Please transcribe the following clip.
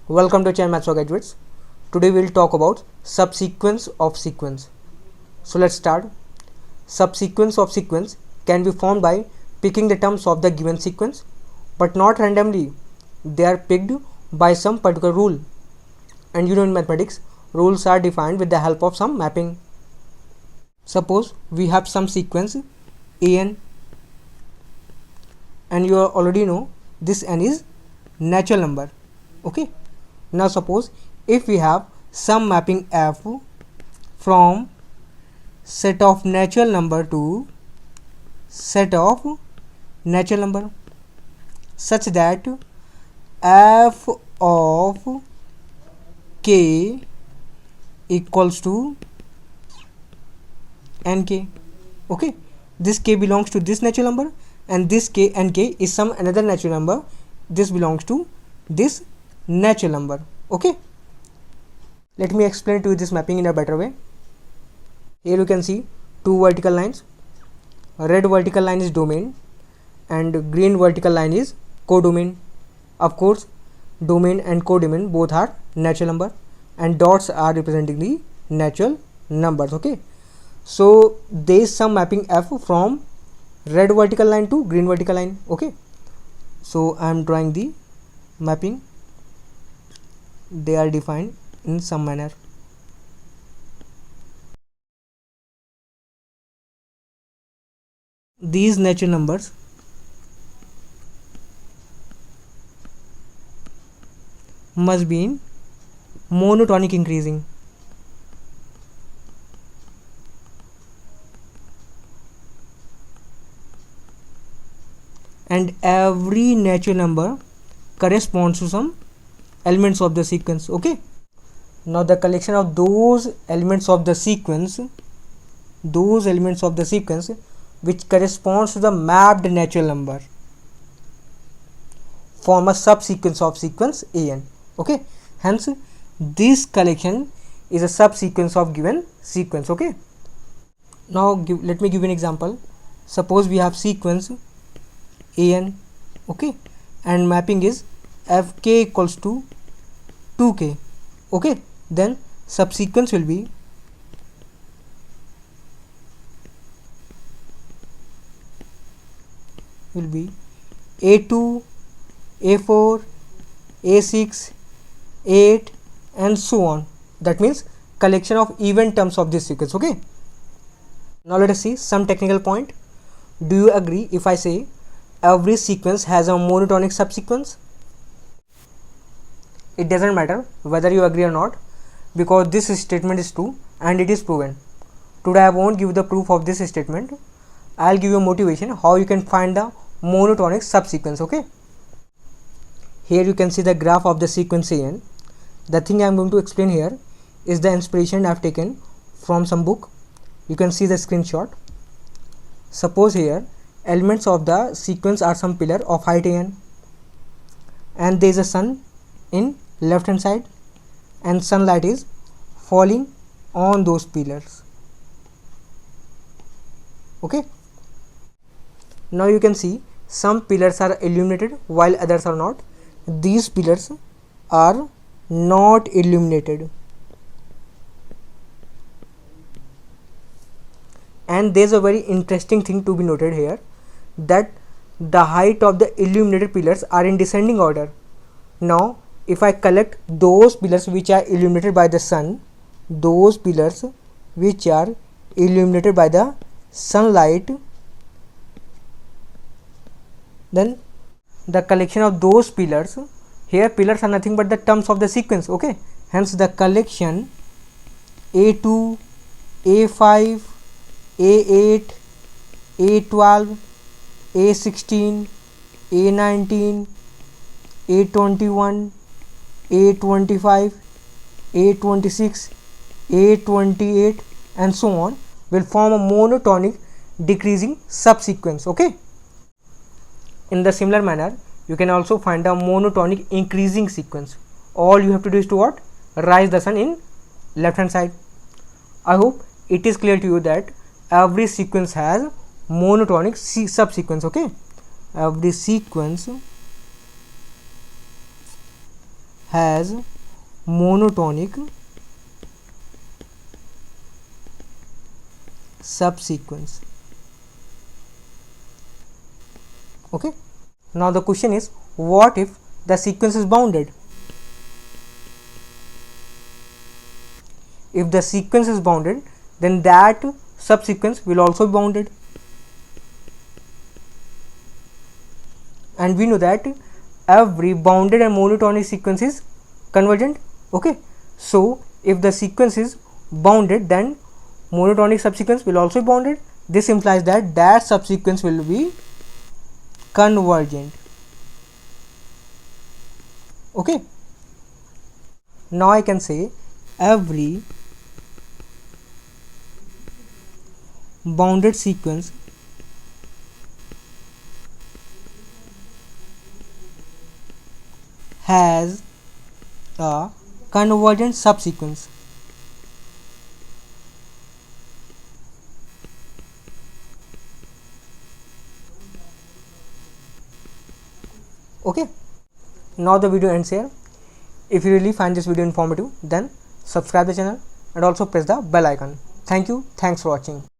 Welcome to Chain Maths for Graduates. Today we will talk about subsequence of sequence. So let's start. Subsequence of sequence can be formed by picking the terms of the given sequence, but not randomly. They are picked by some particular rule. And in mathematics, rules are defined with the help of some mapping. Suppose we have some sequence an, and you already know this n is natural number. Okay. Now suppose if we have some mapping f from set of natural number to set of natural number such that f of k equals to nk. Okay, this k belongs to this natural number and this k nk is some another natural number. This belongs to this natural number. Okay, let me explain to you this mapping in a better way. Here you can see two vertical lines. Red vertical line is domain and green vertical line is codomain. Of course, domain and codomain both are natural number and dots are representing the natural numbers. Okay, so there is some mapping f from red vertical line to green vertical line. Okay, so I am drawing the mapping. They are defined in some manner. These natural numbers must be in monotonic increasing. And every natural number corresponds to some elements of the sequence. Okay, now the collection of those elements of the sequence which corresponds to the mapped natural number form a subsequence of sequence an. Okay, hence this collection is a subsequence of given sequence. Okay, now let me give you an example. Suppose we have sequence an, okay, and mapping is fk equals to 2k. Okay, then subsequence will be a2, a4, a6, a8 and so on. That means collection of even terms of this sequence. Okay, now let us see some technical point. Do you agree if I say every sequence has a monotonic subsequence? It doesn't matter whether you agree or not, because this statement is true and it is proven. Today I won't give the proof of this statement. I'll give you motivation how you can find the monotonic subsequence. Okay, here you can see the graph of the sequence an. The thing I'm going to explain here is the inspiration I've taken from some book. You can see the screenshot. Suppose here elements of the sequence are some pillar of height an, and there is a sun in left hand side and sunlight is falling on those pillars. Okay, now you can see some pillars are illuminated while others are not. These pillars are not illuminated, and there is a very interesting thing to be noted here, that the height of the illuminated pillars are in descending order. Now if I collect those pillars which are illuminated by the sun, those pillars which are illuminated by the sunlight, then the collection of those pillars, here pillars are nothing but the terms of the sequence. Okay, hence the collection a2, a5, a8, a12, a16, a19, a21, a25, a26, a28 and so on will form a monotonic decreasing subsequence. Okay, in the similar manner you can also find a monotonic increasing sequence. All you have to do is to what? Rise the sun in left hand side. I hope it is clear to you that every sequence has monotonic subsequence. Okay, every sequence has monotonic subsequence. Okay, now the question is, what if the sequence is bounded? If the sequence is bounded, then that subsequence will also be bounded, and we know that every bounded and monotonic sequence is convergent. Okay, so if the sequence is bounded, then monotonic subsequence will also be bounded. This implies that that subsequence will be convergent. Okay, now I can say every bounded sequence has a convergent subsequence. Okay, now the video ends here. If you really find this video informative, then subscribe the channel and also press the bell icon. Thank you. Thanks for watching.